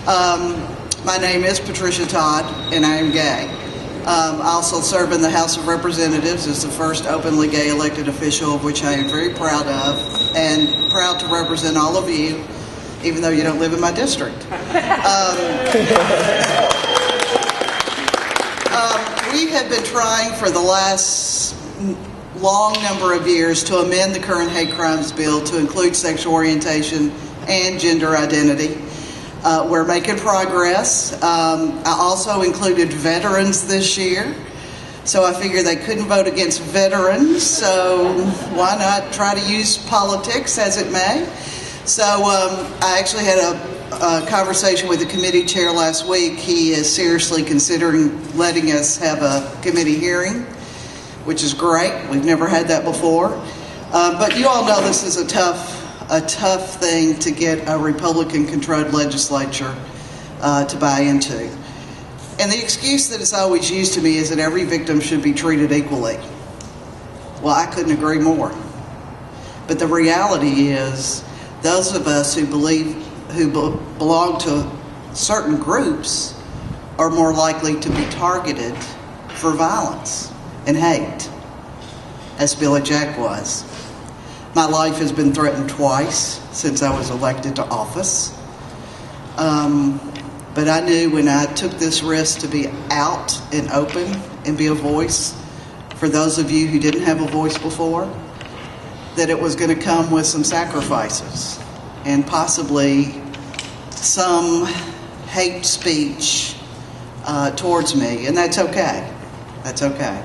My name is Patricia Todd, and I am gay. I also serve in the House of Representatives as the first openly gay elected official, of which I am very proud of, and proud to represent all of you, even though you don't live in my district. We have been trying for the last long number of years to amend the current hate crimes bill to include sexual orientation and gender identity. We're making progress. I also included veterans this year, so I figured they couldn't vote against veterans, so why not try to use politics as it may? So I actually had a conversation with the committee chair last week. He is seriously considering letting us have a committee hearing, which is great. We've never had that before. But you all know this is a tough thing to get a Republican-controlled legislature to buy into. And the excuse that is always used to me is that every victim should be treated equally. Well, I couldn't agree more. But the reality is, those of us who belong to certain groups are more likely to be targeted for violence and hate, as Billy Jack was. My life has been threatened twice since I was elected to office. But I knew when I took this risk to be out and open and be a voice for those of you who didn't have a voice before, that it was going to come with some sacrifices and possibly some hate speech towards me. And that's okay. That's okay.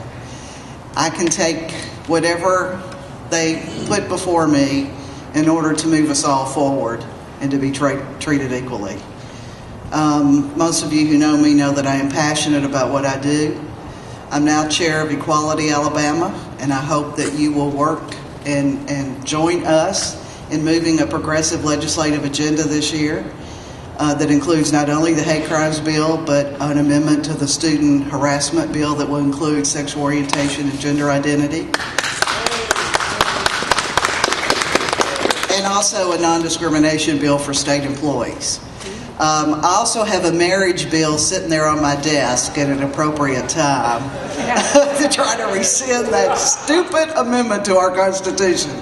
I can take whatever they put before me in order to move us all forward and to be treated equally. Most of you who know me know that I am passionate about what I do. I'm now chair of Equality Alabama, and I hope that you will work and join us in moving a progressive legislative agenda this year that includes not only the hate crimes bill, but an amendment to the student harassment bill that will include sexual orientation and gender identity. And also a non-discrimination bill for state employees. I also have a marriage bill sitting there on my desk at an appropriate time to try to rescind that stupid amendment to our Constitution.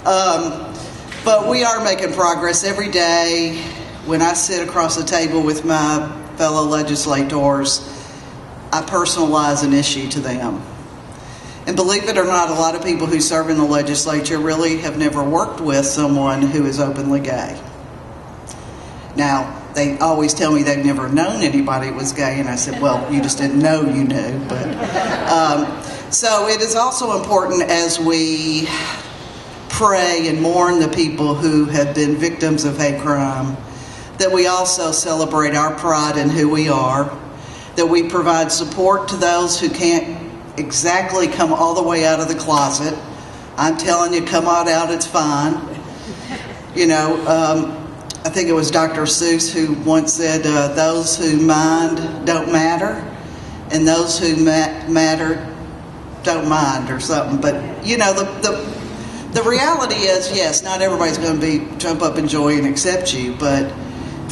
But we are making progress every day. When I sit across the table with my fellow legislators, I personalize an issue to them. And believe it or not, a lot of people who serve in the legislature really have never worked with someone who is openly gay. Now, they always tell me they've never known anybody who was gay, and I said, well, you just didn't know you knew. But so it is also important as we pray and mourn the people who have been victims of hate crime, that we also celebrate our pride in who we are, that we provide support to those who can't exactly come all the way out of the closet. I'm telling you, come on out, it's fine. You know, I think it was Dr. Seuss who once said, those who mind don't matter, and those who matter don't mind, or something. But, you know, the reality is, yes, not everybody's going to jump up in joy and accept you, but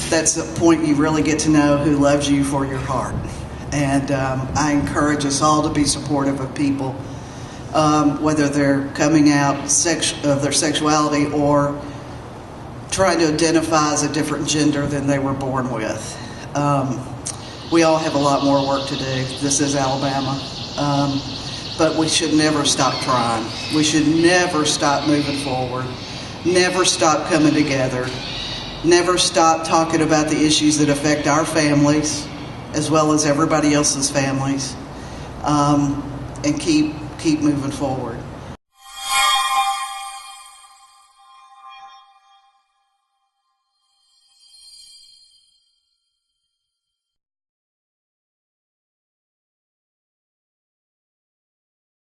that's the point you really get to know who loves you for your heart. And I encourage us all to be supportive of people, whether they're coming out of their sexuality or trying to identify as a different gender than they were born with. We all have a lot more work to do. This is Alabama. But we should never stop trying. We should never stop moving forward. Never stop coming together. Never stop talking about the issues that affect our families as well as everybody else's families. And keep moving forward.